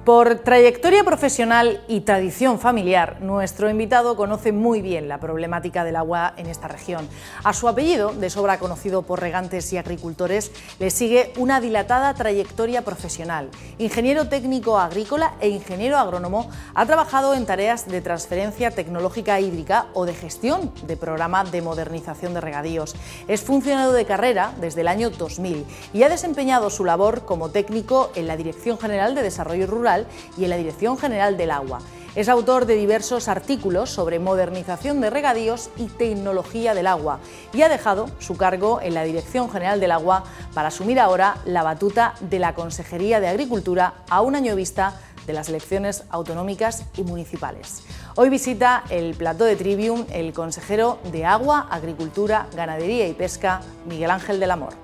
Por trayectoria profesional y tradición familiar, nuestro invitado conoce muy bien la problemática del agua en esta región. A su apellido, de sobra conocido por regantes y agricultores, le sigue una dilatada trayectoria profesional. Ingeniero técnico agrícola e ingeniero agrónomo, ha trabajado en tareas de transferencia tecnológica hídrica o de gestión de programa de modernización de regadíos. Es funcionario de carrera desde el año 2000 y ha desempeñado su labor como técnico en la Dirección General de Desarrollo Rural y en la Dirección General del Agua. Es autor de diversos artículos sobre modernización de regadíos y tecnología del agua y ha dejado su cargo en la Dirección General del Agua para asumir ahora la batuta de la Consejería de Agricultura a un año vista de las elecciones autonómicas y municipales. Hoy visita el plató de Trivium el consejero de Agua, Agricultura, Ganadería y Pesca, Miguel Ángel del Amor.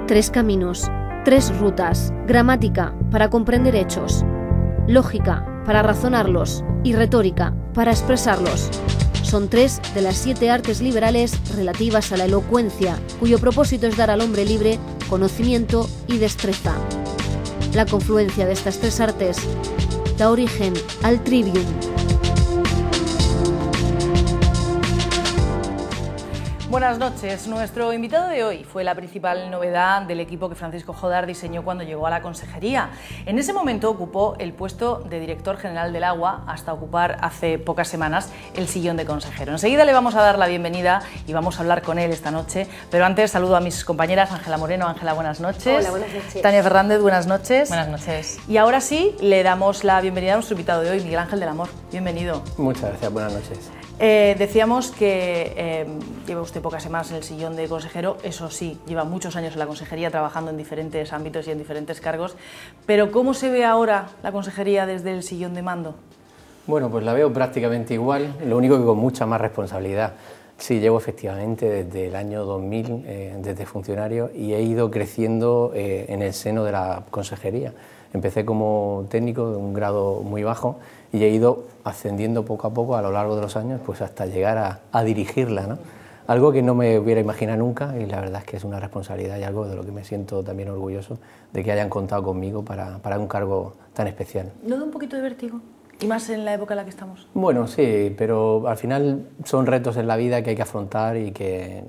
Tres caminos. Tres rutas, gramática para comprender hechos, lógica para razonarlos y retórica para expresarlos. Son tres de las 7 artes liberales relativas a la elocuencia, cuyo propósito es dar al hombre libre conocimiento y destreza. La confluencia de estas tres artes da origen al Trivium. Buenas noches. Nuestro invitado de hoy fue la principal novedad del equipo que Francisco Jodar diseñó cuando llegó a la consejería. En ese momento ocupó el puesto de director general del agua hasta ocupar hace pocas semanas el sillón de consejero. Enseguida le vamos a dar la bienvenida y vamos a hablar con él esta noche, pero antes saludo a mis compañeras. Ángela Moreno. Ángela, buenas noches. Hola, buenas noches. Tania Fernández, buenas noches. Buenas noches. Y ahora sí, le damos la bienvenida a nuestro invitado de hoy, Miguel Ángel del Amor. Bienvenido. Muchas gracias, buenas noches. Decíamos que lleva usted pocas semanas en el sillón de consejero, eso sí, lleva muchos años en la consejería trabajando en diferentes ámbitos y en diferentes cargos, pero ¿cómo se ve ahora la consejería desde el sillón de mando? Bueno, pues la veo prácticamente igual, lo único que con mucha más responsabilidad. Sí, llevo efectivamente desde el año 2000, desde funcionario, y he ido creciendo en el seno de la consejería. Empecé como técnico de un grado muy bajo y he ido ascendiendo poco a poco a lo largo de los años, pues hasta llegar a dirigirla, ¿no? Algo que no me hubiera imaginado nunca, y la verdad es que es una responsabilidad y algo de lo que me siento también orgulloso de que hayan contado conmigo para un cargo tan especial. ¿No da un poquito de vértigo? Y más en la época en la que estamos. Bueno, sí, pero al final son retos en la vida que hay que afrontar y que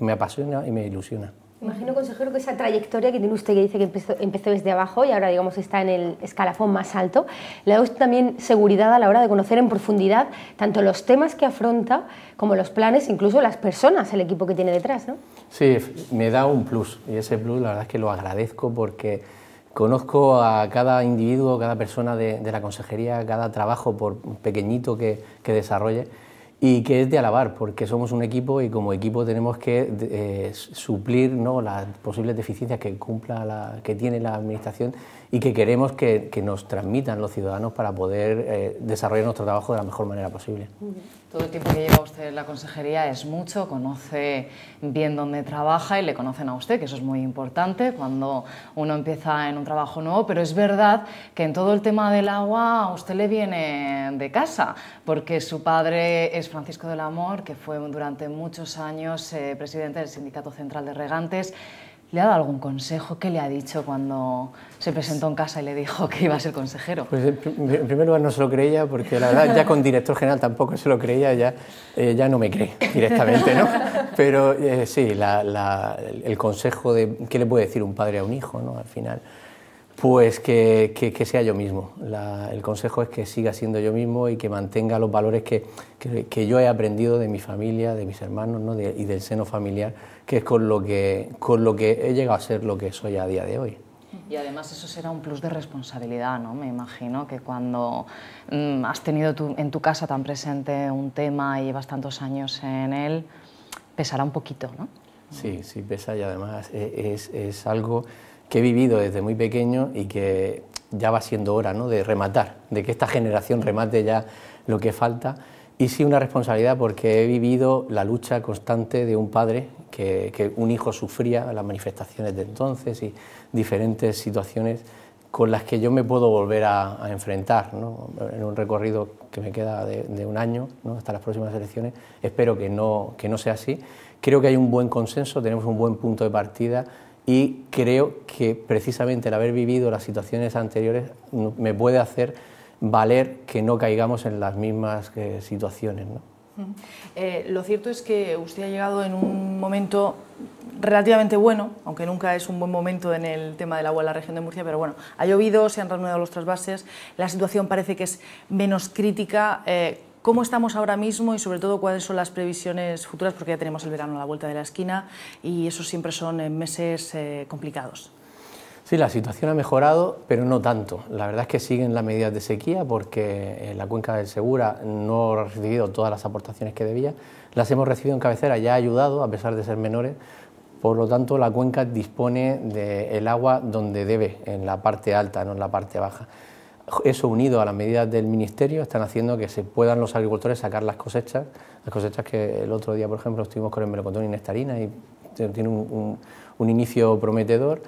me apasiona y me ilusiona. Imagino, consejero, que esa trayectoria que tiene usted, que dice que empezó desde abajo y ahora, digamos, está en el escalafón más alto, le da usted también seguridad a la hora de conocer en profundidad tanto los temas que afronta como los planes, incluso las personas, el equipo que tiene detrás, ¿no? Sí, me da un plus, y ese plus la verdad es que lo agradezco porque conozco a cada individuo, cada persona de la consejería, cada trabajo, por pequeñito que desarrolle, y que es de alabar, porque somos un equipo y como equipo tenemos que suplir, ¿no?, las posibles deficiencias que tiene la administración y que queremos que nos transmitan los ciudadanos para poder desarrollar nuestro trabajo de la mejor manera posible. Todo el tiempo que lleva usted en la consejería es mucho, conoce bien dónde trabaja y le conocen a usted, que eso es muy importante cuando uno empieza en un trabajo nuevo, pero es verdad que en todo el tema del agua a usted le viene de casa, porque su padre es Francisco del Amor, que fue durante muchos años presidente del Sindicato Central de Regantes. ¿Le ha dado algún consejo? ¿Qué le ha dicho cuando se presentó en casa y le dijo que iba a ser consejero? Pues en primer lugar no se lo creía, porque la verdad ya con director general tampoco se lo creía, ya no me cree directamente, ¿no? Pero sí, el consejo de qué le puede decir un padre a un hijo, ¿no? Al final, pues que sea yo mismo. El consejo es que siga siendo yo mismo y que mantenga los valores que yo he aprendido de mi familia, de mis hermanos, ¿no?, y del seno familiar, que es con lo que he llegado a ser lo que soy a día de hoy. Y además eso será un plus de responsabilidad, ¿no? Me imagino que cuando has tenido en tu casa tan presente un tema y llevas tantos años en él, pesará un poquito, ¿no? Sí, sí pesa, y además es algo que he vivido desde muy pequeño y que ya va siendo hora, ¿no?, de rematar, de que esta generación remate ya lo que falta. Y sí, una responsabilidad, porque he vivido la lucha constante de un padre que un hijo sufría, las manifestaciones de entonces y diferentes situaciones con las que yo me puedo volver a enfrentar, ¿no?, en un recorrido que me queda de un año, ¿no?, hasta las próximas elecciones. Espero que no sea así. Creo que hay un buen consenso, tenemos un buen punto de partida y creo que precisamente el haber vivido las situaciones anteriores me puede hacer valer que no caigamos en las mismas situaciones, ¿no? Lo cierto es que usted ha llegado en un momento relativamente bueno, aunque nunca es un buen momento en el tema del agua en la región de Murcia, pero bueno, ha llovido, se han reanudado los trasvases, la situación parece que es menos crítica. ¿Cómo estamos ahora mismo y sobre todo cuáles son las previsiones futuras? Porque ya tenemos el verano a la vuelta de la esquina y esos siempre son meses complicados. Sí, la situación ha mejorado, pero no tanto. La verdad es que siguen las medidas de sequía porque la cuenca del Segura no ha recibido todas las aportaciones que debía. Las hemos recibido en cabecera, ya ha ayudado, a pesar de ser menores. Por lo tanto, la cuenca dispone del agua donde debe, en la parte alta, no en la parte baja. Eso, unido a las medidas del Ministerio, están haciendo que se puedan los agricultores sacar las cosechas que el otro día, por ejemplo, estuvimos con el melocotón y nectarina y tiene un inicio prometedor.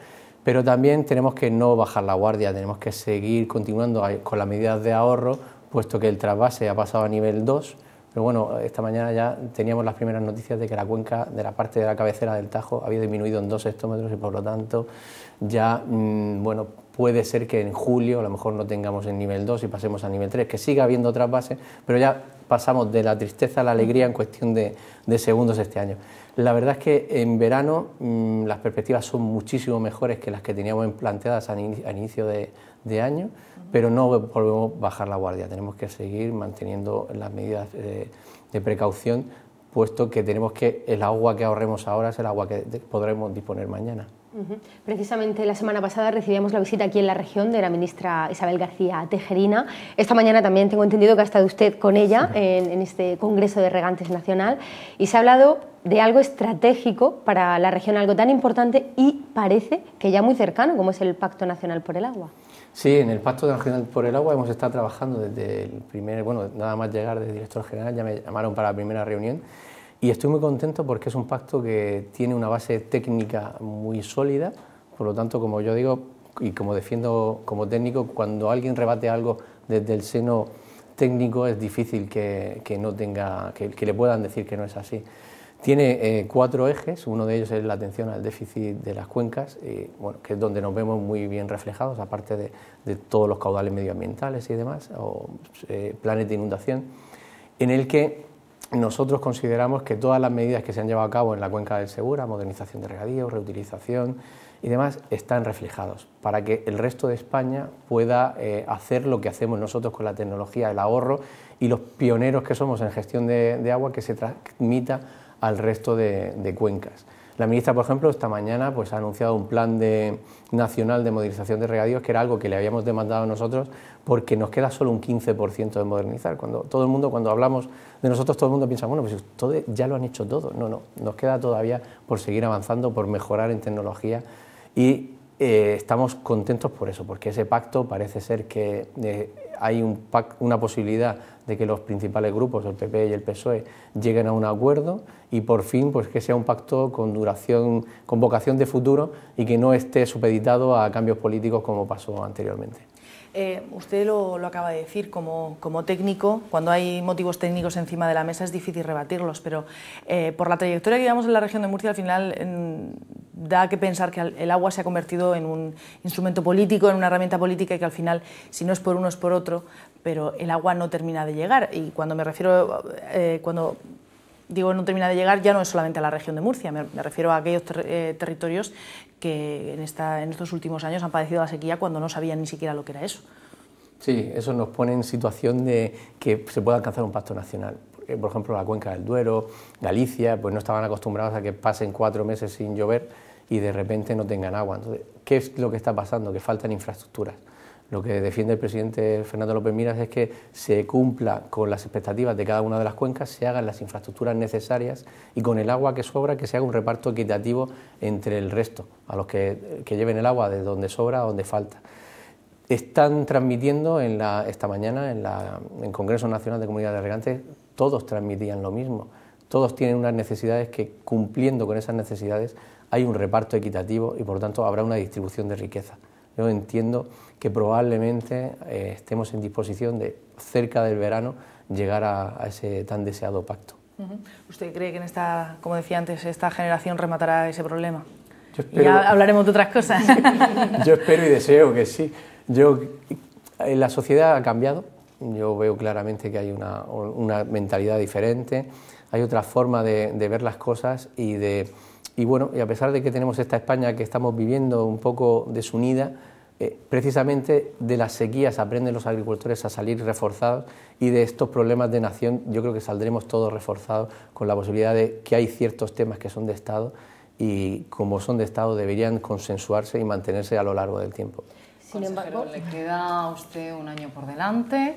Pero también tenemos que no bajar la guardia, tenemos que seguir continuando con las medidas de ahorro, puesto que el trasvase ha pasado a nivel 2, pero bueno, esta mañana ya teníamos las primeras noticias de que la cuenca de la parte de la cabecera del Tajo había disminuido en 2 hectómetros y por lo tanto ya, bueno, puede ser que en julio a lo mejor no tengamos el nivel 2 y pasemos a nivel 3, que siga habiendo trasvase, pero ya pasamos de la tristeza a la alegría en cuestión de segundos este año. La verdad es que en verano las perspectivas son muchísimo mejores que las que teníamos planteadas al inicio de año, pero no podemos bajar la guardia, tenemos que seguir manteniendo las medidas de precaución, puesto que tenemos que el agua que ahorremos ahora es el agua que podremos disponer mañana. Precisamente la semana pasada recibíamos la visita aquí en la región de la ministra Isabel García Tejerina. Esta mañana también tengo entendido que ha estado usted con ella en este Congreso de Regantes Nacional y se ha hablado de algo estratégico para la región, algo tan importante y parece que ya muy cercano, como es el Pacto Nacional por el Agua. Sí, en el Pacto Nacional por el Agua hemos estado trabajando desde el primer, bueno, nada más llegar de director general, ya me llamaron para la primera reunión. Y estoy muy contento porque es un pacto que tiene una base técnica muy sólida, por lo tanto, como yo digo y como defiendo como técnico, cuando alguien rebate algo desde el seno técnico es difícil que le puedan decir que no es así. Tiene 4 ejes, uno de ellos es la atención al déficit de las cuencas, bueno, que es donde nos vemos muy bien reflejados, aparte de todos los caudales medioambientales y demás, o planes de inundación, en el que nosotros consideramos que todas las medidas que se han llevado a cabo en la cuenca del Segura, modernización de regadío, reutilización y demás, están reflejados para que el resto de España pueda hacer lo que hacemos nosotros con la tecnología, el ahorro y los pioneros que somos en gestión de agua, que se transmita al resto de cuencas. La ministra, por ejemplo, esta mañana pues, ha anunciado un plan nacional de modernización de regadíos, que era algo que le habíamos demandado nosotros, porque nos queda solo un 15% de modernizar. Cuando hablamos de nosotros, todo el mundo piensa, bueno, pues ya lo han hecho todo. No, nos queda todavía por seguir avanzando, por mejorar en tecnología y estamos contentos por eso, porque ese pacto parece ser que hay una posibilidad de que los principales grupos, el PP y el PSOE, lleguen a un acuerdo y por fin pues, que sea un pacto con vocación de futuro y que no esté supeditado a cambios políticos como pasó anteriormente. Usted lo acaba de decir, como técnico, cuando hay motivos técnicos encima de la mesa es difícil rebatirlos, pero por la trayectoria que llevamos en la región de Murcia, al final da que pensar que el agua se ha convertido en un instrumento político, en una herramienta política y que al final, si no es por uno, es por otro, pero el agua no termina de llegar. Y cuando me refiero, cuando digo no termina de llegar, ya no es solamente a la región de Murcia, me refiero a aquellos territorios que en estos últimos años han padecido la sequía cuando no sabían ni siquiera lo que era eso. Sí, eso nos pone en situación de que se pueda alcanzar un pacto nacional. Porque, por ejemplo, la cuenca del Duero, Galicia, pues no estaban acostumbrados a que pasen 4 meses sin llover y de repente no tengan agua. Entonces, ¿qué es lo que está pasando? Que faltan infraestructuras. Lo que defiende el presidente Fernando López Miras es que se cumpla con las expectativas de cada una de las cuencas, se hagan las infraestructuras necesarias y con el agua que sobra que se haga un reparto equitativo entre el resto, a los que lleven el agua de donde sobra a donde falta. Están transmitiendo esta mañana en Congreso Nacional de Comunidades de Regantes, todos transmitían lo mismo, todos tienen unas necesidades que cumpliendo con esas necesidades hay un reparto equitativo y por lo tanto habrá una distribución de riqueza. Yo entiendo que probablemente estemos en disposición de, cerca del verano, llegar a ese tan deseado pacto. ¿Usted cree que como decía antes, esta generación rematará ese problema? Ya hablaremos de otras cosas. Yo espero y deseo que sí. La sociedad ha cambiado, yo veo claramente que hay una mentalidad diferente, hay otra forma de ver las cosas y a pesar de que tenemos esta España que estamos viviendo un poco desunida, precisamente de las sequías aprenden los agricultores a salir reforzados y de estos problemas de nación yo creo que saldremos todos reforzados con la posibilidad de que hay ciertos temas que son de Estado y como son de Estado deberían consensuarse y mantenerse a lo largo del tiempo. Sin embargo, le queda a usted un año por delante.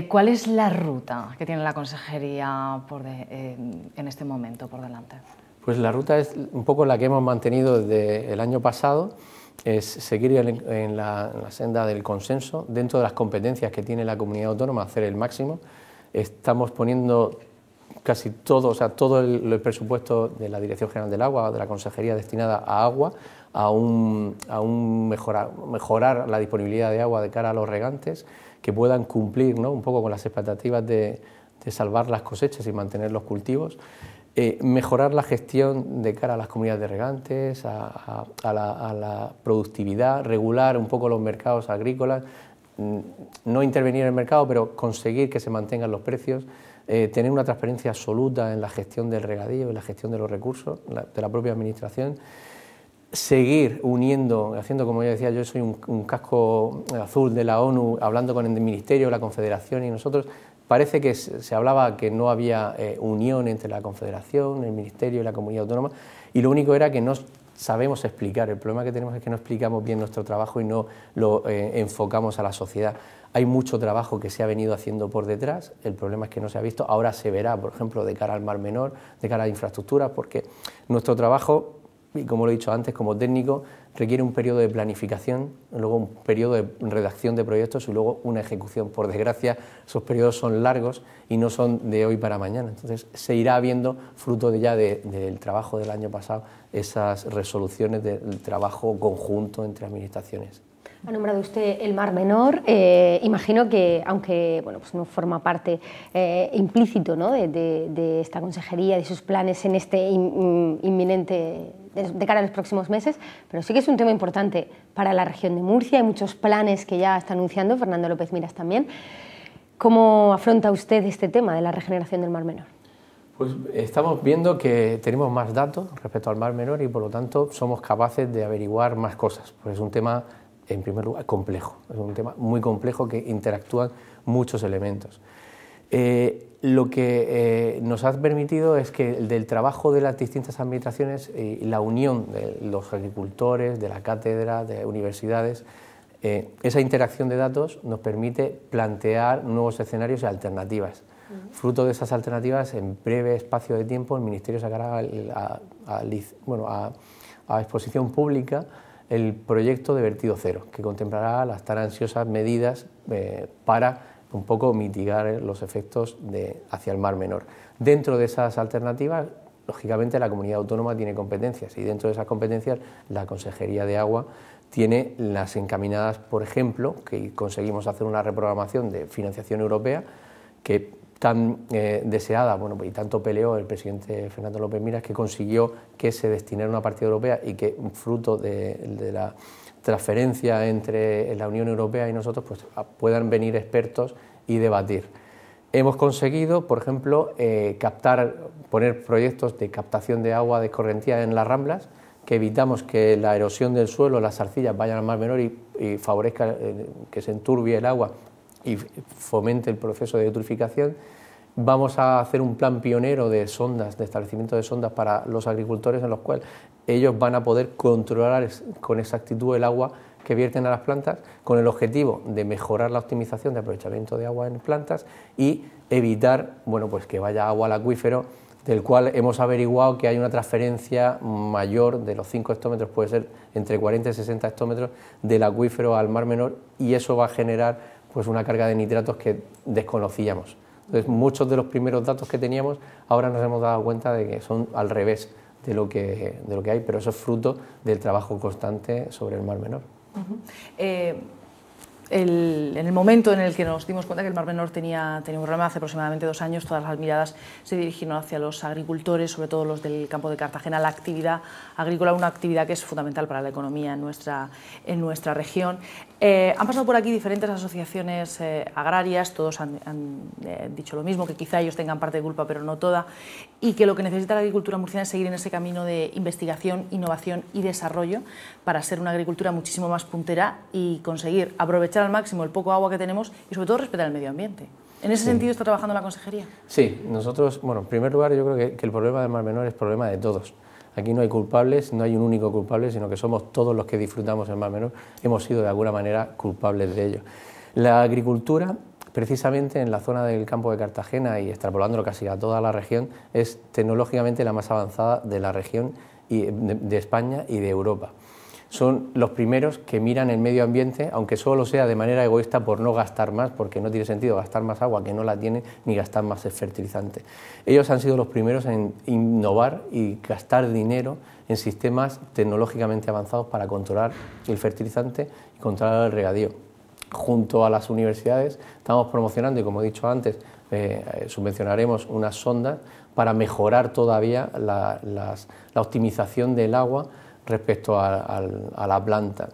¿Cuál es la ruta que tiene la consejería en este momento por delante? Pues la ruta es un poco la que hemos mantenido desde el año pasado, es seguir en la senda del consenso, dentro de las competencias que tiene la comunidad autónoma, hacer el máximo. Estamos poniendo casi todo, todo el presupuesto de la Dirección General del Agua, de la Consejería destinada a agua, a mejorar la disponibilidad de agua de cara a los regantes, que puedan cumplir, ¿no?, un poco con las expectativas de salvar las cosechas y mantener los cultivos. Mejorar la gestión de cara a las comunidades de regantes, a la productividad, regular un poco los mercados agrícolas, no intervenir en el mercado, pero conseguir que se mantengan los precios, tener una transparencia absoluta en la gestión del regadío, en la gestión de los recursos de la propia administración, seguir uniendo, haciendo, como ya decía, yo soy un casco azul de la ONU, hablando con el Ministerio, la Confederación y nosotros. Parece que se hablaba que no había unión entre la Confederación, el Ministerio y la Comunidad Autónoma, y lo único era que no sabemos explicar. El problema que tenemos es que no explicamos bien nuestro trabajo y no lo enfocamos a la sociedad. Hay mucho trabajo que se ha venido haciendo por detrás, el problema es que no se ha visto, ahora se verá, por ejemplo, de cara al Mar Menor, de cara a infraestructuras, porque nuestro trabajo, y como lo he dicho antes, como técnico, requiere un periodo de planificación, luego un periodo de redacción de proyectos y luego una ejecución. Por desgracia, esos periodos son largos y no son de hoy para mañana. Entonces, se irá viendo, fruto del trabajo del año pasado, esas resoluciones del trabajo conjunto entre administraciones. Ha nombrado usted el Mar Menor. Imagino que, aunque pues no forma parte implícito, ¿no?, de esta consejería, de sus planes en este inminente, de cara a los próximos meses, pero sí que es un tema importante para la región de Murcia. Hay muchos planes que ya está anunciando, Fernando López Miras también. ¿Cómo afronta usted este tema de la regeneración del Mar Menor? Pues estamos viendo que tenemos más datos respecto al Mar Menor y por lo tanto somos capaces de averiguar más cosas. Pues es un tema, en primer lugar, complejo, es un tema muy complejo que interactúan muchos elementos. Lo que nos ha permitido es que del trabajo de las distintas administraciones, la unión de los agricultores, de la cátedra, de universidades, esa interacción de datos nos permite plantear nuevos escenarios y alternativas. Fruto de esas alternativas, en breve espacio de tiempo, el Ministerio sacará a exposición pública el proyecto de vertido cero, que contemplará las tan ansiosas medidas para un poco mitigar los efectos hacia el Mar Menor. Dentro de esas alternativas, lógicamente, la comunidad autónoma tiene competencias y dentro de esas competencias la Consejería de Agua tiene las encaminadas, por ejemplo, que conseguimos hacer una reprogramación de financiación europea que tan deseada, y tanto peleó el presidente Fernando López Miras, que consiguió que se destinara una partida europea y que, fruto de la transferencia entre la Unión Europea y nosotros, pues puedan venir expertos y debatir. Hemos conseguido, por ejemplo, poner proyectos de captación de agua de escorrentía en las Ramblas, que evitamos que la erosión del suelo, las arcillas vayan al Mar Menor y favorezca que se enturbie el agua y fomente el proceso de eutroficación. Vamos a hacer un plan pionero de sondas, de establecimiento de sondas para los agricultores, en los cuales ellos van a poder controlar con exactitud el agua que vierten a las plantas, con el objetivo de mejorar la optimización de aprovechamiento de agua en plantas y evitar que vaya agua al acuífero, del cual hemos averiguado que hay una transferencia mayor de los 5 hectómetros, puede ser entre 40 y 60 hectómetros del acuífero al Mar Menor, y eso va a generar una carga de nitratos que desconocíamos. Entonces, muchos de los primeros datos que teníamos, ahora nos hemos dado cuenta de que son al revés de lo que hay, pero eso es fruto del trabajo constante sobre el Mar Menor. en el momento en el que nos dimos cuenta que el Mar Menor tenía un problema, hace aproximadamente 2 años, todas las miradas se dirigieron hacia los agricultores, sobre todo los del campo de Cartagena, la actividad agrícola, una actividad que es fundamental para la economía en nuestra región. Han pasado por aquí diferentes asociaciones agrarias, todos han dicho lo mismo, que quizá ellos tengan parte de culpa, pero no toda, y que lo que necesita la agricultura murciana es seguir en ese camino de investigación, innovación y desarrollo para ser una agricultura muchísimo más puntera y conseguir aprovechar al máximo el poco agua que tenemos y sobre todo respetar el medio ambiente. ¿En ese sentido está trabajando la Consejería? Sí, nosotros, bueno, en primer lugar yo creo que el problema del Mar Menor es problema de todos. Aquí no hay culpables, no hay un único culpable, sino que somos todos los que disfrutamos el Mar Menor, hemos sido de alguna manera culpables de ello. La agricultura, precisamente en la zona del campo de Cartagena y extrapolándolo casi a toda la región, es tecnológicamente la más avanzada de la región y de España y de Europa. Son los primeros que miran el medio ambiente, aunque solo sea de manera egoísta por no gastar más, porque no tiene sentido gastar más agua que no la tiene, ni gastar más fertilizante. Ellos han sido los primeros en innovar y gastar dinero en sistemas tecnológicamente avanzados para controlar el fertilizante y controlar el regadío. Junto a las universidades estamos promocionando, y como he dicho antes, subvencionaremos unas sondas para mejorar todavía la optimización del agua respecto a la planta.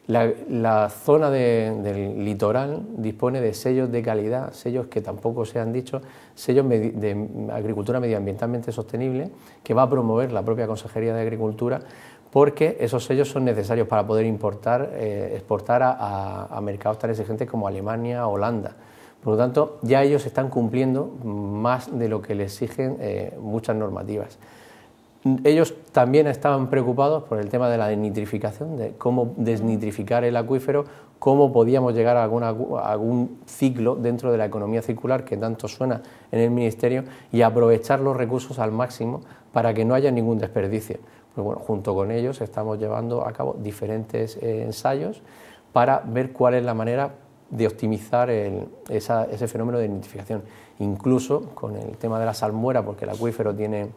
La zona del litoral dispone de sellos de calidad, sellos que tampoco se han dicho, sellos de agricultura medioambientalmente sostenible, que va a promover la propia Consejería de Agricultura, porque esos sellos son necesarios para poder exportar a mercados tan exigentes como Alemania, Holanda. Por lo tanto, ya ellos están cumpliendo más de lo que les exigen muchas normativas. Ellos también estaban preocupados por el tema de la desnitrificación, de cómo desnitrificar el acuífero, cómo podíamos llegar a algún ciclo dentro de la economía circular que tanto suena en el Ministerio y aprovechar los recursos al máximo para que no haya ningún desperdicio. Pues bueno, junto con ellos estamos llevando a cabo diferentes ensayos para ver cuál es la manera de optimizar ese fenómeno de nitrificación. Incluso con el tema de la salmuera, porque el acuífero tiene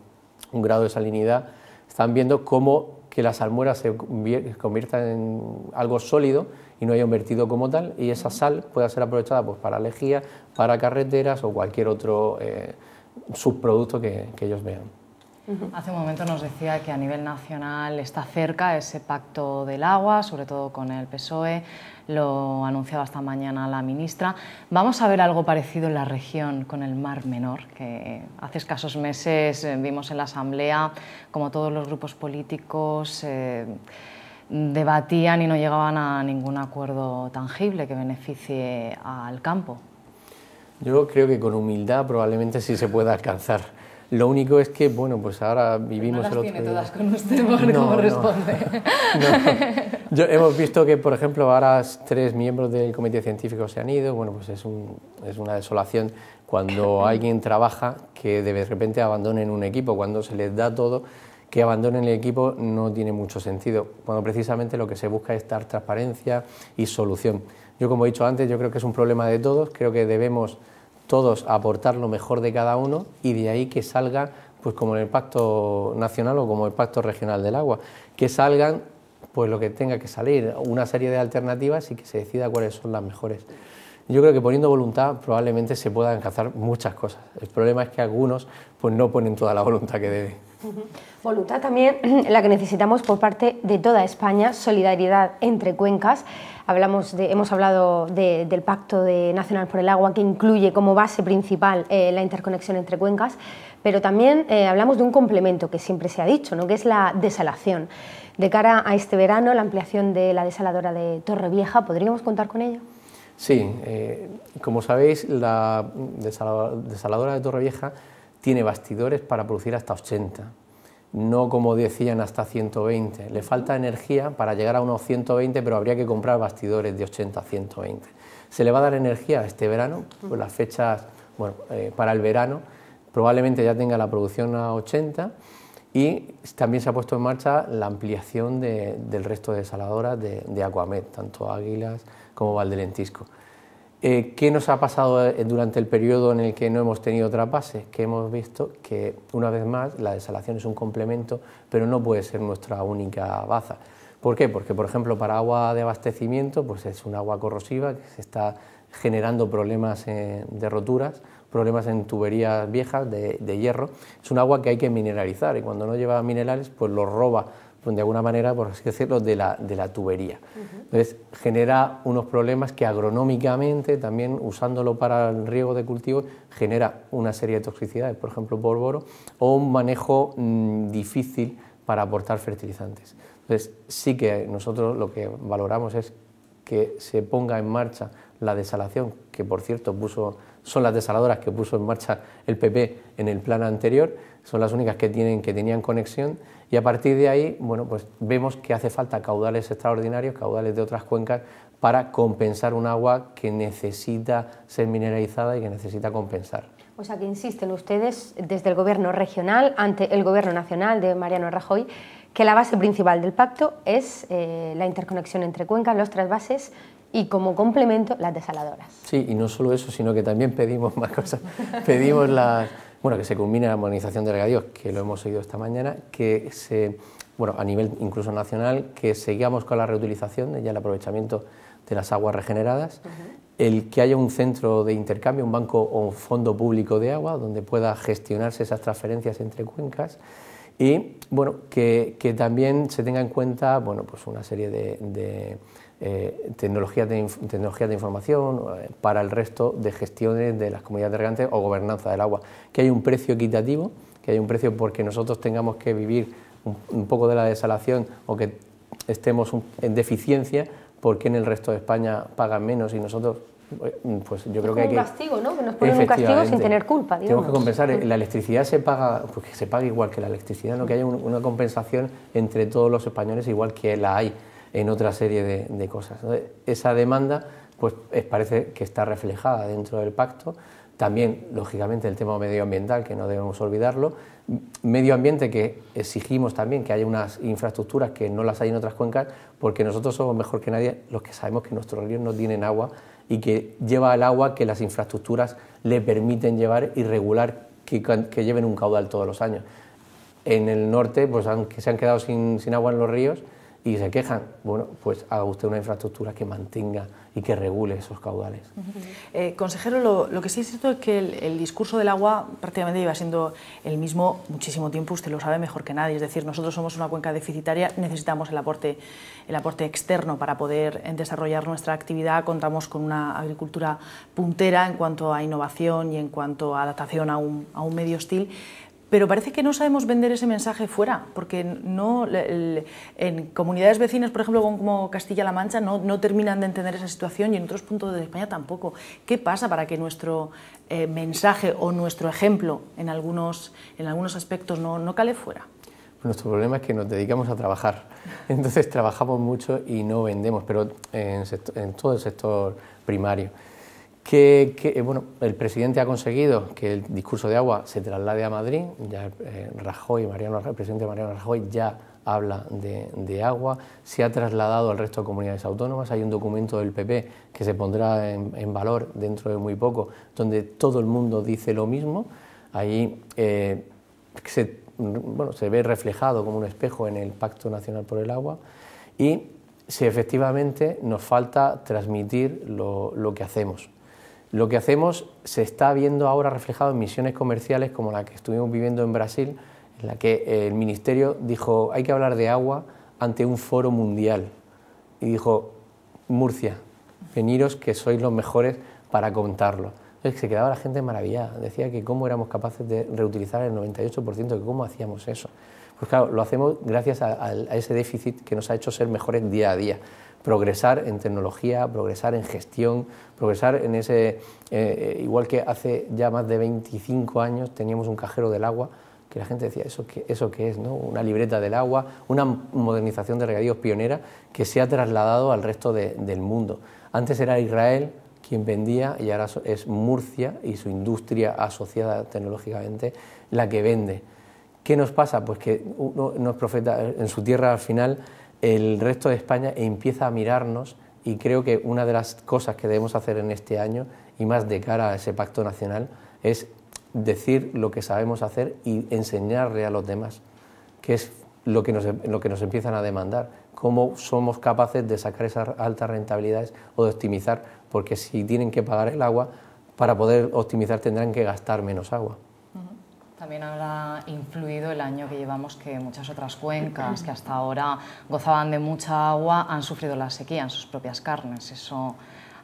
un grado de salinidad, están viendo cómo que la salmuera se convierta en algo sólido y no haya un vertido como tal, y esa sal pueda ser aprovechada pues, para lejía, para carreteras o cualquier otro subproducto que ellos vean. Hace un momento nos decía que a nivel nacional está cerca ese pacto del agua, sobre todo con el PSOE, lo anunciaba esta mañana la ministra. ¿Vamos a ver algo parecido en la región con el Mar Menor? Que hace escasos meses vimos en la Asamblea como todos los grupos políticos debatían y no llegaban a ningún acuerdo tangible que beneficie al campo. Yo creo que con humildad probablemente sí se pueda alcanzar. Lo único es que, bueno, pues ahora vivimos el otro día. No las tiene todas con usted, por cómo responde. No. Hemos visto que, por ejemplo, ahora 3 miembros del comité científico se han ido. Bueno, pues es una desolación cuando alguien trabaja que de repente abandonen un equipo, cuando se les da todo, que abandonen el equipo no tiene mucho sentido, cuando precisamente lo que se busca es dar transparencia y solución. Yo, como he dicho antes, yo creo que es un problema de todos, creo que debemos todos aportar lo mejor de cada uno y de ahí que salga, pues como en el Pacto Nacional o como el Pacto Regional del Agua, que salgan pues lo que tenga que salir, una serie de alternativas y que se decida cuáles son las mejores. Yo creo que poniendo voluntad probablemente se puedan alcanzar muchas cosas. El problema es que algunos pues no ponen toda la voluntad que deben. Voluntad también la que necesitamos por parte de toda España, solidaridad entre cuencas. Hemos hablado del Pacto Nacional por el Agua, que incluye como base principal la interconexión entre cuencas, pero también hablamos de un complemento que siempre se ha dicho, ¿no?, que es la desalación. De cara a este verano, la ampliación de la desaladora de Torrevieja, ¿podríamos contar con ello? Sí, como sabéis, la desaladora de Torrevieja tiene bastidores para producir hasta 80, no como decían hasta 120. Le falta energía para llegar a unos 120, pero habría que comprar bastidores de 80 a 120. ¿Se le va a dar energía este verano? Pues las fechas, bueno, para el verano probablemente ya tenga la producción a 80 y también se ha puesto en marcha la ampliación del resto de desaladoras de Aquamed, tanto Águilas como Valdelentisco. ¿Qué nos ha pasado durante el periodo en el que no hemos tenido trasvase? Que hemos visto que, una vez más, la desalación es un complemento, pero no puede ser nuestra única baza. ¿Por qué? Porque, por ejemplo, para agua de abastecimiento, pues es un agua corrosiva que se está generando problemas de roturas, problemas en tuberías viejas de hierro. Es un agua que hay que mineralizar y cuando no lleva minerales, pues lo roba, pues de alguna manera, por así decirlo, de la tubería. Entonces, genera unos problemas que agronómicamente, también usándolo para el riego de cultivos, genera una serie de toxicidades, por ejemplo, por boro, o un manejo difícil para aportar fertilizantes. Entonces, sí que nosotros lo que valoramos es que se ponga en marcha la desalación, que por cierto son las desaladoras que puso en marcha el PP en el plan anterior, son las únicas que tenían conexión, y a partir de ahí, bueno, pues vemos que hace falta caudales extraordinarios, caudales de otras cuencas, para compensar un agua que necesita ser mineralizada y que necesita compensar. O sea que insisten ustedes desde el Gobierno regional ante el Gobierno nacional de Mariano Rajoy que la base principal del pacto es la interconexión entre cuencas, los trasvases y como complemento las desaladoras. Sí, y no solo eso, sino que también pedimos más cosas. Pedimos que se culmine la modernización de regadíos, que lo hemos oído esta mañana, que a nivel incluso nacional, que sigamos con la reutilización y el aprovechamiento de las aguas regeneradas, el que haya un centro de intercambio, un banco o un fondo público de agua donde pueda gestionarse esas transferencias entre cuencas, y que también se tenga en cuenta pues una serie de tecnologías de información para el resto de gestiones de las comunidades de regantes o gobernanza del agua, que haya un precio equitativo, que haya un precio porque nosotros tengamos que vivir un poco de la desalación o que estemos en deficiencia, porque en el resto de España pagan menos y nosotros, pues yo creo que hay que... un castigo, ¿no? Que nos ponen un castigo sin tener culpa, digamos. Tenemos que compensar. La electricidad se paga, porque se paga igual que la electricidad, ¿no? Que haya una compensación entre todos los españoles, igual que la hay en otra serie de cosas. Esa demanda, pues parece que está reflejada dentro del pacto. También, lógicamente, el tema medioambiental, que no debemos olvidarlo. Medio ambiente, que exigimos también que haya unas infraestructuras que no las hay en otras cuencas, porque nosotros somos mejor que nadie los que sabemos que nuestros ríos no tienen agua y que lleva el agua que las infraestructuras le permiten llevar y regular que lleven un caudal todos los años. En el norte, pues aunque se han quedado sin agua en los ríos y se quejan, pues haga usted una infraestructura que mantenga y que regule esos caudales. Consejero, lo que sí es cierto es que el discurso del agua prácticamente lleva siendo el mismo muchísimo tiempo, usted lo sabe mejor que nadie, es decir, nosotros somos una cuenca deficitaria, necesitamos el aporte externo para poder desarrollar nuestra actividad, contamos con una agricultura puntera en cuanto a innovación y en cuanto a adaptación a un medio hostil. Pero parece que no sabemos vender ese mensaje fuera, porque en comunidades vecinas, por ejemplo, como Castilla-La Mancha, no terminan de entender esa situación y en otros puntos de España tampoco. ¿Qué pasa para que nuestro mensaje o nuestro ejemplo en algunos aspectos no cale fuera? Nuestro problema es que nos dedicamos a trabajar, entonces trabajamos mucho y no vendemos, pero en todo el sector primario. El presidente ha conseguido que el discurso de agua se traslade a Madrid, ya el presidente Mariano Rajoy ya habla de agua, se ha trasladado al resto de comunidades autónomas, hay un documento del PP que se pondrá en valor dentro de muy poco, donde todo el mundo dice lo mismo, ahí se ve reflejado como un espejo en el Pacto Nacional por el Agua, y si efectivamente nos falta transmitir lo que hacemos. Lo que hacemos se está viendo ahora reflejado en misiones comerciales como la que estuvimos viviendo en Brasil, en la que el ministerio dijo hay que hablar de agua ante un foro mundial y dijo Murcia, veniros que sois los mejores para contarlo. Entonces se quedaba la gente maravillada, decía que cómo éramos capaces de reutilizar el 98%, que cómo hacíamos eso. Pues claro, lo hacemos gracias a ese déficit que nos ha hecho ser mejores día a día. Progresar en tecnología, progresar en gestión, progresar en ese... igual que hace ya más de 25 años teníamos un cajero del agua, que la gente decía, ¿eso qué es? ¿No? Una libreta del agua, una modernización de regadíos pionera que se ha trasladado al resto del mundo. Antes era Israel quien vendía y ahora es Murcia y su industria asociada tecnológicamente la que vende. ¿Qué nos pasa? Pues que uno no es profeta en su tierra al final. El resto de España empieza a mirarnos y creo que una de las cosas que debemos hacer en este año y más de cara a ese pacto nacional es decir lo que sabemos hacer y enseñarle a los demás, que es lo que nos empiezan a demandar. cómo somos capaces de sacar esas altas rentabilidades o de optimizar, porque si tienen que pagar el agua, para poder optimizar tendrán que gastar menos agua. También habrá influido el año que llevamos que muchas otras cuencas que hasta ahora gozaban de mucha agua han sufrido la sequía en sus propias carnes. Eso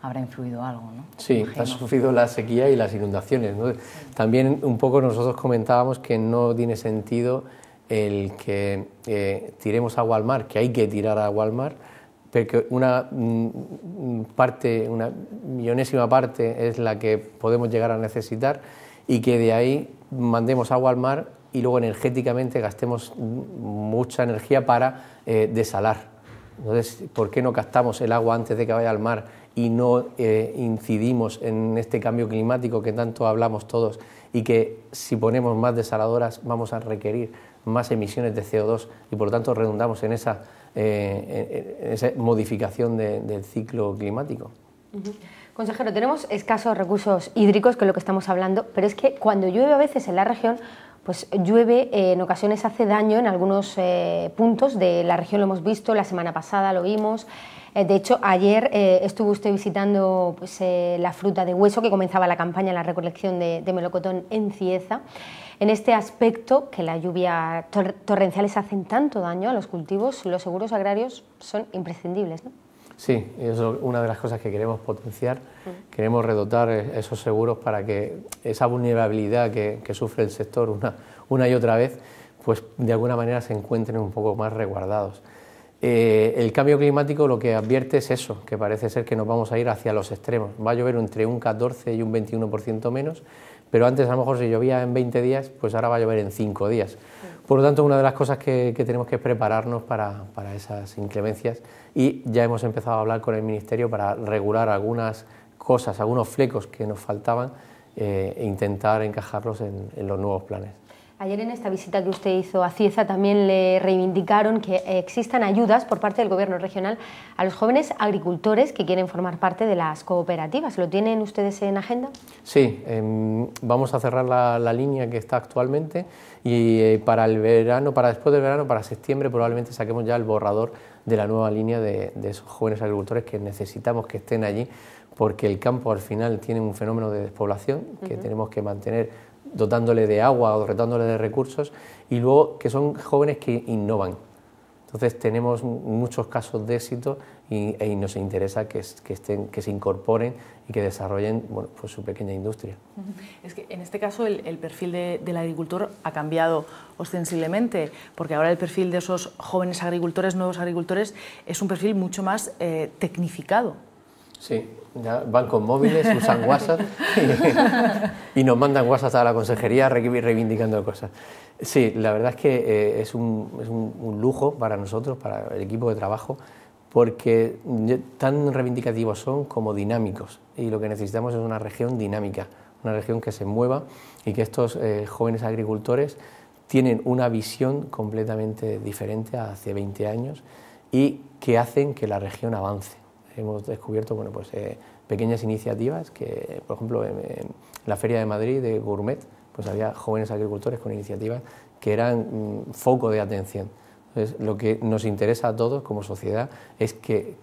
habrá influido algo, ¿no? Sí, han sufrido la sequía y las inundaciones, ¿no? También un poco nosotros comentábamos que no tiene sentido el que tiremos agua al mar, que hay que tirar agua al mar, pero que una millonésima parte es la que podemos llegar a necesitar y que de ahí mandemos agua al mar y luego energéticamente gastemos mucha energía para desalar. Entonces, ¿por qué no captamos el agua antes de que vaya al mar y no incidimos en este cambio climático que tanto hablamos todos y que si ponemos más desaladoras vamos a requerir más emisiones de CO2 y por lo tanto redundamos en esa modificación del ciclo climático? Consejero, tenemos escasos recursos hídricos, que es lo que estamos hablando, pero es que cuando llueve a veces en la región, pues llueve, en ocasiones hace daño en algunos puntos de la región, lo hemos visto, la semana pasada lo vimos. De hecho, ayer estuvo usted visitando pues, la fruta de hueso, que comenzaba la campaña, la recolección de melocotón en Cieza. En este aspecto, que las lluvias torrenciales hacen tanto daño a los cultivos, los seguros agrarios son imprescindibles, ¿no? Sí, eso es una de las cosas que queremos potenciar. Queremos redotar esos seguros para que esa vulnerabilidad que sufre el sector una y otra vez, pues de alguna manera se encuentren un poco más resguardados. El cambio climático lo que advierte es eso, que parece ser que nos vamos a ir hacia los extremos. Va a llover entre un 14 y un 21% menos, pero antes a lo mejor si llovía en 20 días, pues ahora va a llover en 5 días. Por lo tanto, una de las cosas que tenemos que prepararnos para esas inclemencias, y ya hemos empezado a hablar con el Ministerio para regular algunas cosas, algunos flecos que nos faltaban e intentar encajarlos en los nuevos planes. Ayer en esta visita que usted hizo a Cieza también le reivindicaron que existan ayudas por parte del Gobierno regional a los jóvenes agricultores que quieren formar parte de las cooperativas. ¿Lo tienen ustedes en agenda? Sí, vamos a cerrar la línea que está actualmente y para el verano, para después del verano, para septiembre probablemente saquemos ya el borrador de la nueva línea de esos jóvenes agricultores que necesitamos que estén allí, porque el campo al final tiene un fenómeno de despoblación que tenemos que mantener dotándole de agua o dotándole de recursos, y luego que son jóvenes que innovan. Entonces tenemos muchos casos de éxito y nos interesa que se incorporen y que desarrollen, bueno, pues su pequeña industria. Es que en este caso el perfil del agricultor ha cambiado ostensiblemente, porque ahora el perfil de esos jóvenes agricultores, nuevos agricultores, es un perfil mucho más tecnificado. Sí, ya van con móviles, usan WhatsApp y nos mandan WhatsApp a la consejería reivindicando cosas. Sí, la verdad es que es un lujo para nosotros, para el equipo de trabajo, porque tan reivindicativos son como dinámicos, y lo que necesitamos es una región dinámica, una región que se mueva y que estos jóvenes agricultores tienen una visión completamente diferente a hace 20 años y que hacen que la región avance. Hemos descubierto pequeñas iniciativas que, por ejemplo, en la Feria de Madrid de Gourmet, pues había jóvenes agricultores con iniciativas que eran foco de atención. Entonces, lo que nos interesa a todos como sociedad es que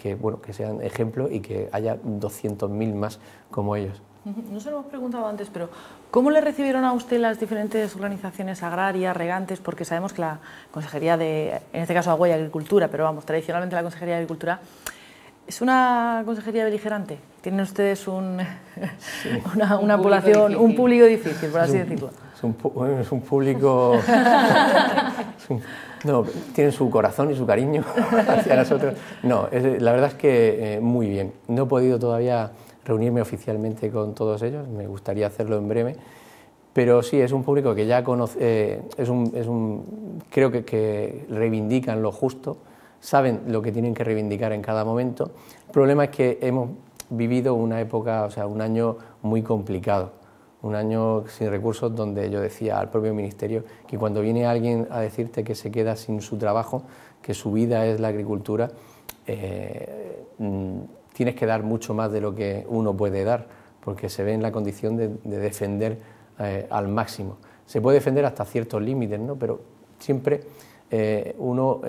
sean ejemplo y que haya 200.000 más como ellos. No se lo hemos preguntado antes, pero ¿cómo le recibieron a usted las diferentes organizaciones agrarias, regantes? Porque sabemos que la Consejería en este caso Agua y Agricultura, pero vamos, tradicionalmente la Consejería de Agricultura, ¿es una consejería beligerante? ¿Tienen ustedes una población, un público difícil, por así decirlo? Es un público... No, tienen su corazón y su cariño hacia nosotros. No, la verdad es que muy bien. No he podido todavía reunirme oficialmente con todos ellos, me gustaría hacerlo en breve, pero sí, es un público que ya conoce, creo que reivindican lo justo, saben lo que tienen que reivindicar en cada momento. El problema es que hemos vivido una época, un año muy complicado, un año sin recursos, donde yo decía al propio Ministerio que cuando viene alguien a decirte que se queda sin su trabajo, que su vida es la agricultura, tienes que dar mucho más de lo que uno puede dar, porque se ve en la condición de defender al máximo. Se puede defender hasta ciertos límites, ¿no? Pero siempre uno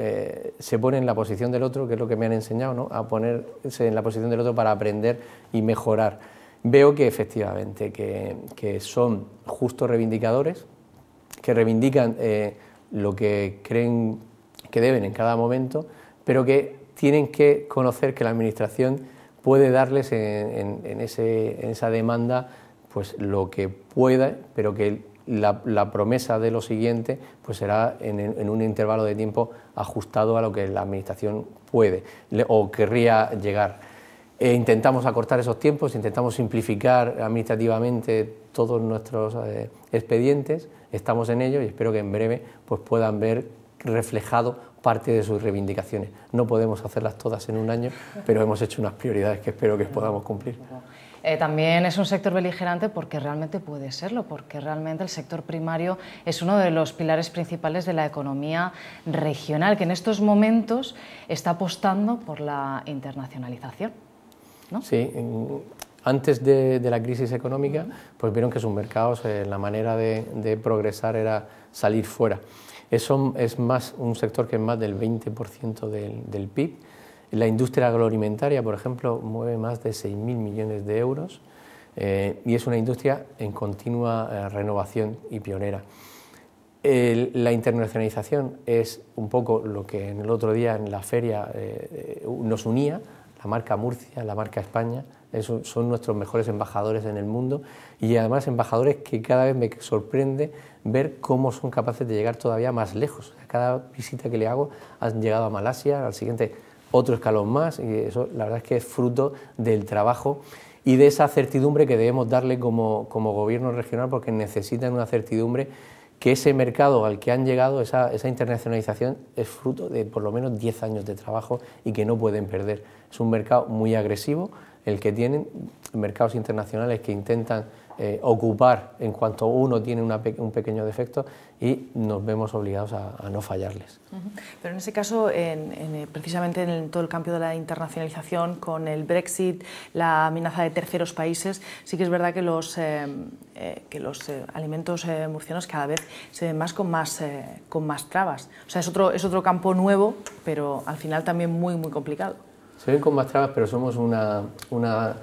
se pone en la posición del otro, que es lo que me han enseñado, ¿no? A ponerse en la posición del otro para aprender y mejorar. Veo que efectivamente que son justos reivindicadores, que reivindican lo que creen que deben en cada momento, pero que tienen que conocer que la Administración puede darles en esa demanda pues lo que pueda, pero que la promesa de lo siguiente pues será en un intervalo de tiempo ajustado a lo que la Administración puede o querría llegar. Intentamos acortar esos tiempos, intentamos simplificar administrativamente todos nuestros expedientes, estamos en ello y espero que en breve pues puedan ver reflejado parte de sus reivindicaciones. No podemos hacerlas todas en un año, pero hemos hecho unas prioridades que espero que podamos cumplir. También es un sector beligerante porque realmente puede serlo, porque realmente el sector primario es uno de los pilares principales de la economía regional, que en estos momentos está apostando por la internacionalización, ¿no? Sí, antes de la crisis económica, pues vieron que sus mercados, la manera de progresar era salir fuera. Eso es más un sector que es más del 20% del PIB. La industria agroalimentaria, por ejemplo, mueve más de 6.000 millones de euros y es una industria en continua renovación y pionera. La internacionalización es un poco lo que en el otro día en la feria nos unía, la marca Murcia, la marca España, son nuestros mejores embajadores en el mundo y además embajadores que cada vez me sorprende ver cómo son capaces de llegar todavía más lejos. Cada visita que le hago han llegado a Malasia, al siguiente otro escalón más y eso la verdad es que es fruto del trabajo y de esa certidumbre que debemos darle como gobierno regional porque necesitan una certidumbre que ese mercado al que han llegado, esa internacionalización es fruto de por lo menos 10 años de trabajo y que no pueden perder. Es un mercado muy agresivo el que tienen, mercados internacionales que intentan ocupar en cuanto uno tiene un pequeño defecto y nos vemos obligados a no fallarles. Pero en ese caso, precisamente en todo el campo de la internacionalización, con el Brexit, la amenaza de terceros países, sí que es verdad que los alimentos murcianos cada vez se ven más con más trabas. O sea, es otro campo nuevo, pero al final también muy complicado. Se ven con más trabas, pero somos una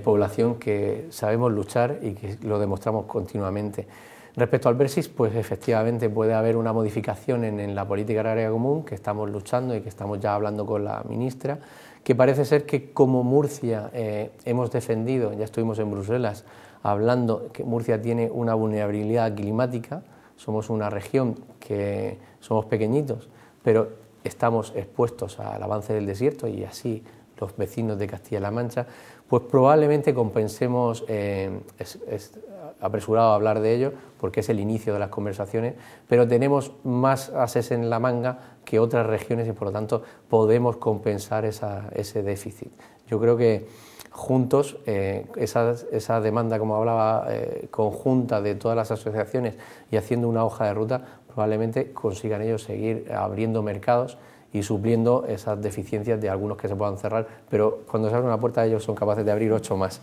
población que sabemos luchar y que lo demostramos continuamente. Respecto al Brexit, pues efectivamente puede haber una modificación en la política agraria común que estamos luchando y que estamos ya hablando con la ministra, que parece ser que como Murcia hemos defendido, ya estuvimos en Bruselas hablando que Murcia tiene una vulnerabilidad climática, somos una región que somos pequeñitos, pero estamos expuestos al avance del desierto y así los vecinos de Castilla-La Mancha, pues probablemente compensemos, es apresurado hablar de ello porque es el inicio de las conversaciones, pero tenemos más ases en la manga que otras regiones y por lo tanto podemos compensar ese déficit. Yo creo que juntos esa demanda, como hablaba, conjunta de todas las asociaciones y haciendo una hoja de ruta, probablemente consigan ellos seguir abriendo mercados y supliendo esas deficiencias de algunos que se puedan cerrar, pero cuando se abre una puerta ellos son capaces de abrir 8 más.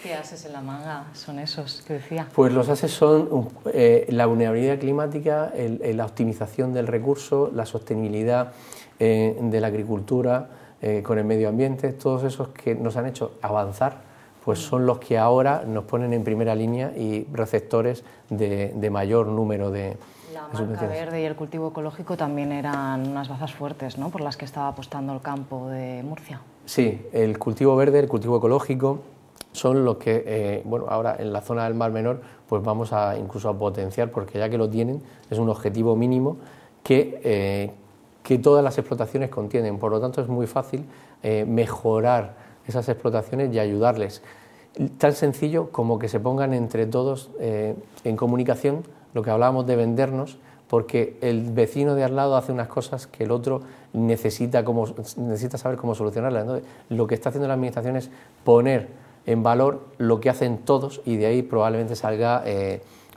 ¿Qué ases en la manga son esos que decía? Pues los ases son la vulnerabilidad climática, la optimización del recurso, la sostenibilidad de la agricultura con el medio ambiente, todos esos que nos han hecho avanzar, pues son los que ahora nos ponen en primera línea y receptores de mayor número de La marca verde y el cultivo ecológico también eran unas bazas fuertes, ¿no?, por las que estaba apostando el campo de Murcia. Sí, el cultivo verde, el cultivo ecológico son los que, bueno, ahora en la zona del Mar Menor pues vamos incluso a potenciar, porque ya que lo tienen es un objetivo mínimo que todas las explotaciones contienen, por lo tanto es muy fácil mejorar esas explotaciones y ayudarles. Tan sencillo como que se pongan entre todos en comunicación, lo que hablábamos de vendernos, porque el vecino de al lado hace unas cosas que el otro necesita saber cómo solucionarlas. Entonces, lo que está haciendo la Administración es poner en valor lo que hacen todos y de ahí probablemente salga,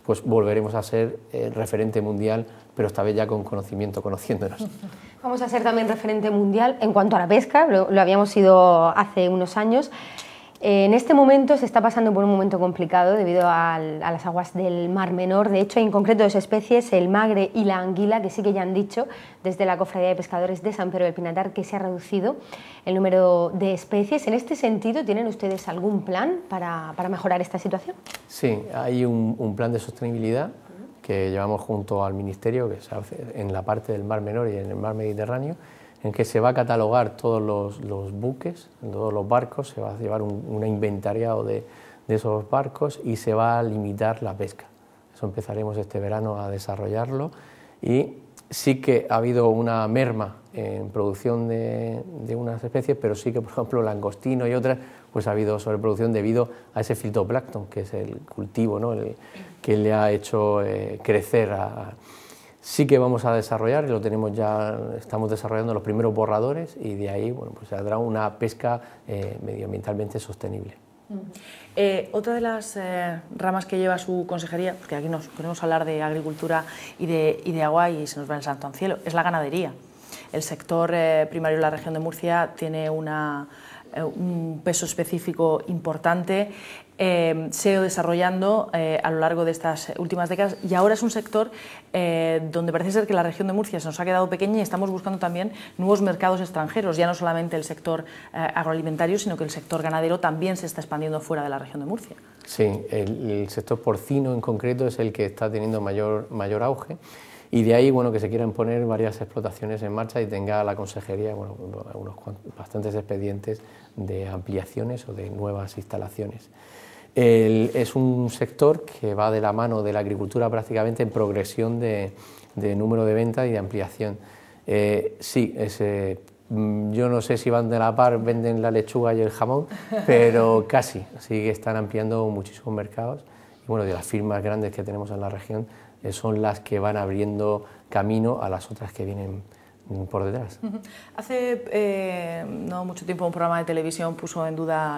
pues volveremos a ser referente mundial, pero esta vez ya con conocimiento, conociéndonos. Vamos a ser también referente mundial en cuanto a la pesca, lo habíamos sido hace unos años. En este momento se está pasando por un momento complicado debido a las aguas del Mar Menor. De hecho, hay en concreto dos especies, el magre y la anguila, que sí que ya han dicho desde la Cofradía de Pescadores de San Pedro del Pinatar que se ha reducido el número de especies. En este sentido, ¿tienen ustedes algún plan para mejorar esta situación? Sí, hay un plan de sostenibilidad que llevamos junto al Ministerio, que se hace en la parte del Mar Menor y en el Mar Mediterráneo, en que se va a catalogar todos los buques, todos los barcos, se va a llevar un inventariado de esos barcos y se va a limitar la pesca. Eso empezaremos este verano a desarrollarlo y sí que ha habido una merma en producción de unas especies, pero sí que, por ejemplo, langostino y otras, pues ha habido sobreproducción debido a ese fitoplancton, que es el cultivo, ¿no?, que le ha hecho crecer Sí que vamos a desarrollar, y lo tenemos ya, estamos desarrollando los primeros borradores y de ahí, bueno, pues saldrá una pesca medioambientalmente sostenible. Otra de las ramas que lleva su consejería, porque aquí nos ponemos a hablar de agricultura y de agua y se nos va el santo al cielo, es la ganadería. El sector primario de la región de Murcia tiene un peso específico importante, se ha ido desarrollando a lo largo de estas últimas décadas y ahora es un sector donde parece ser que la región de Murcia se nos ha quedado pequeña y estamos buscando también nuevos mercados extranjeros, ya no solamente el sector agroalimentario, sino que el sector ganadero también se está expandiendo fuera de la región de Murcia. Sí, el sector porcino en concreto es el que está teniendo mayor auge. Y de ahí, bueno, que se quieran poner varias explotaciones en marcha y tenga la consejería, bueno, bastantes expedientes de ampliaciones o de nuevas instalaciones. Es un sector que va de la mano de la agricultura prácticamente en progresión de número de ventas y de ampliación. Sí, yo no sé si van de la par, venden la lechuga y el jamón, pero casi, sí que están ampliando muchísimos mercados. Y bueno, de las firmas grandes que tenemos en la región, son las que van abriendo camino a las otras que vienen por detrás. Hace no mucho tiempo un programa de televisión puso en duda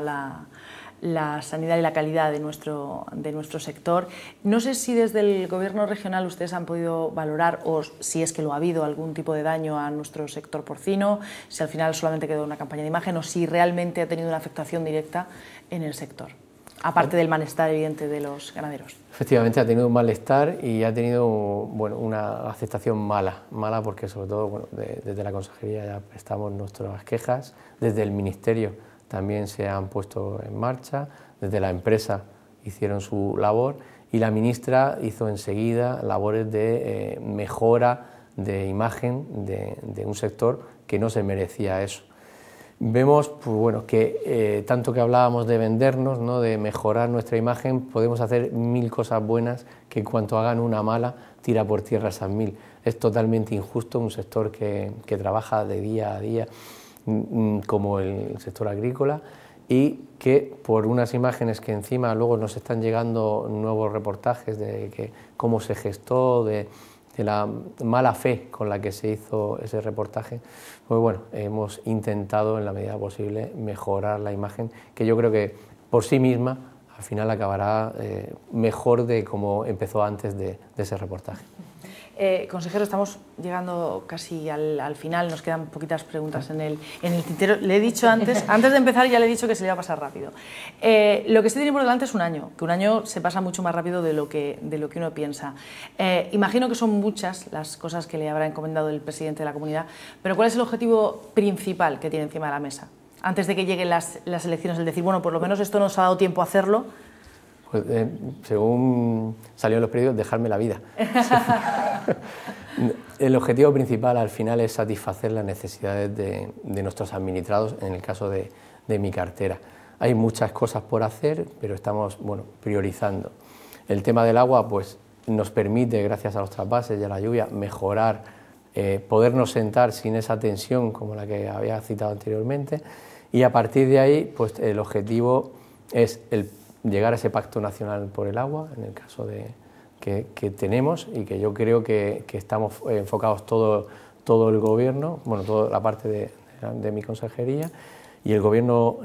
la sanidad y la calidad de nuestro sector. No sé si desde el Gobierno regional ustedes han podido valorar, o si es que lo ha habido, algún tipo de daño a nuestro sector porcino, si al final solamente quedó una campaña de imagen o si realmente ha tenido una afectación directa en el sector, aparte del malestar evidente de los ganaderos. Efectivamente ha tenido un malestar y ha tenido, bueno, una aceptación mala porque sobre todo, bueno, desde la consejería ya prestamos nuestras quejas, desde el Ministerio también se han puesto en marcha, desde la empresa hicieron su labor y la ministra hizo enseguida labores de mejora de imagen de un sector que no se merecía eso. Vemos, pues bueno, que tanto que hablábamos de vendernos, ¿no?, de mejorar nuestra imagen, podemos hacer 1000 cosas buenas que en cuanto hagan una mala, tira por tierra esas 1000. Es totalmente injusto un sector que trabaja de día a día como el sector agrícola y que por unas imágenes que encima luego nos están llegando nuevos reportajes de cómo se gestó, de la mala fe con la que se hizo ese reportaje, pues bueno, hemos intentado en la medida posible mejorar la imagen, que yo creo que por sí misma al final acabará mejor de como empezó antes de ese reportaje. Consejero, estamos llegando casi al final, nos quedan poquitas preguntas en el tintero. Le he dicho antes de empezar ya le he dicho que se le iba a pasar rápido. Lo que se tiene por delante es un año, que un año se pasa mucho más rápido de lo que uno piensa. Imagino que son muchas las cosas que le habrá encomendado el presidente de la comunidad, pero ¿cuál es el objetivo principal que tiene encima de la mesa? Antes de que lleguen las elecciones, el decir, bueno, por lo menos esto nos ha dado tiempo a hacerlo. Pues, según salió en los periódicos, dejarme la vida. El objetivo principal al final es satisfacer las necesidades de nuestros administrados, en el caso de mi cartera. Hay muchas cosas por hacer, pero estamos, bueno, priorizando. El tema del agua pues, nos permite, gracias a los trasvases y a la lluvia, mejorar, podernos sentar sin esa tensión como la que había citado anteriormente, y a partir de ahí pues, el objetivo es llegar a ese pacto nacional por el agua, en el caso que tenemos y que yo creo que estamos enfocados todo el gobierno, bueno, toda la parte de mi consejería y el gobierno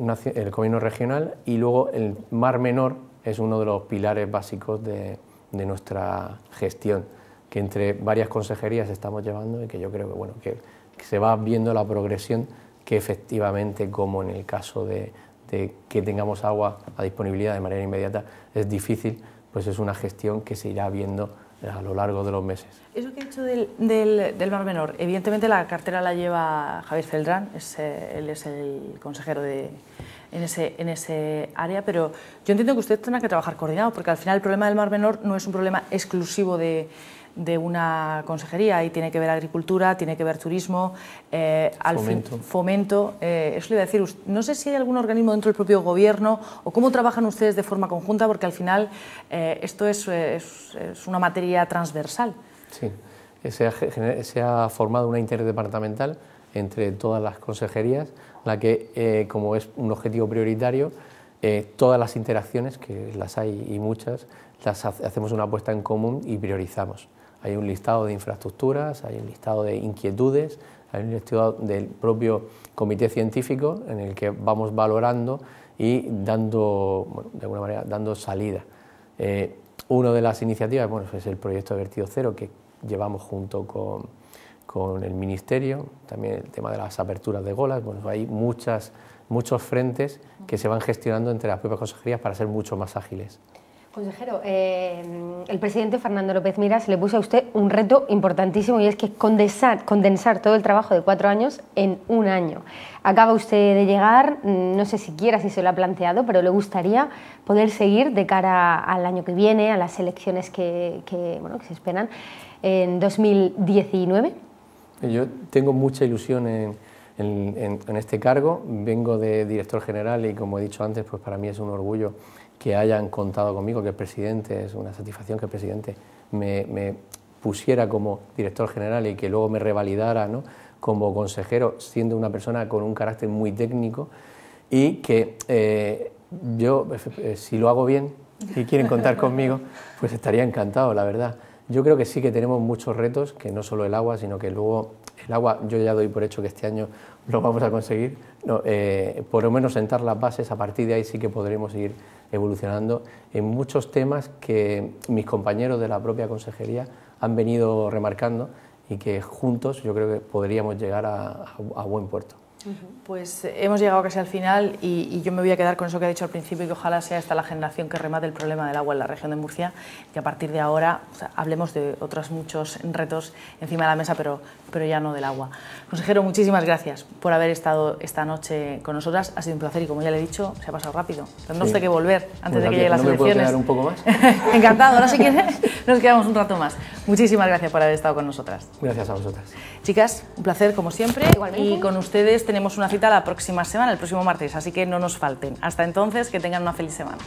regional, y luego el Mar Menor es uno de los pilares básicos de nuestra gestión, que entre varias consejerías estamos llevando y que yo creo que, bueno, que se va viendo la progresión que efectivamente, como en el caso de de que tengamos agua a disponibilidad de manera inmediata es difícil, pues es una gestión que se irá viendo a lo largo de los meses. Eso que he dicho del Mar Menor, evidentemente la cartera la lleva Javier Celdrán, él es el consejero en ese área, pero yo entiendo que usted tendrá que trabajar coordinado, porque al final el problema del Mar Menor no es un problema exclusivo de una consejería, y tiene que ver agricultura, tiene que ver turismo, fomento. Eso le iba a decir, no sé si hay algún organismo dentro del propio gobierno o cómo trabajan ustedes de forma conjunta, porque al final esto es una materia transversal. Sí, se ha formado una interdepartamental entre todas las consejerías, la que, como es un objetivo prioritario, todas las interacciones, que las hay y muchas, las hacemos una apuesta en común y priorizamos. Hay un listado de infraestructuras, hay un listado de inquietudes, hay un listado del propio comité científico en el que vamos valorando y dando, bueno, de alguna manera, dando salida. Una de las iniciativas, bueno, es el proyecto de vertido cero que llevamos junto con el Ministerio, también el tema de las aperturas de golas. Bueno, hay muchos frentes que se van gestionando entre las propias consejerías para ser mucho más ágiles. Consejero, el presidente Fernando López Miras le puso a usted un reto importantísimo, y es que condensar todo el trabajo de 4 años en 1 año. Acaba usted de llegar, no sé siquiera si se lo ha planteado, pero le gustaría poder seguir de cara al año que viene, a las elecciones que se esperan en 2019. Yo tengo mucha ilusión en este cargo. Vengo de director general y, como he dicho antes, pues para mí es un orgullo que hayan contado conmigo, que el presidente, es una satisfacción que el presidente me pusiera como director general y que luego me revalidara, ¿no?, como consejero, siendo una persona con un carácter muy técnico, y que yo, si lo hago bien y quieren contar conmigo, pues estaría encantado, la verdad. Yo creo que sí que tenemos muchos retos, que no solo el agua, sino que luego el agua, yo ya doy por hecho que este año lo vamos a conseguir, por lo menos sentar las bases. A partir de ahí sí que podremos ir evolucionando en muchos temas que mis compañeros de la propia consejería han venido remarcando y que juntos yo creo que podríamos llegar a buen puerto. Pues hemos llegado casi al final y yo me voy a quedar con eso que ha dicho al principio, y que ojalá sea esta la generación que remate el problema del agua en la región de Murcia, y a partir de ahora, o sea, hablemos de otros muchos retos encima de la mesa, pero ya no del agua. Consejero, muchísimas gracias por haber estado esta noche con nosotras. Ha sido un placer y, como ya le he dicho, se ha pasado rápido. Tendremos que volver antes de que lleguen las elecciones. ¿No me puedo quedar un poco más? Encantado, ahora si quieres nos quedamos un rato más. Muchísimas gracias por haber estado con nosotras. Gracias a vosotras. Chicas, un placer como siempre. Igualmente. Y con ustedes tenemos una cita la próxima semana, el próximo martes, así que no nos falten. Hasta entonces, que tengan una feliz semana.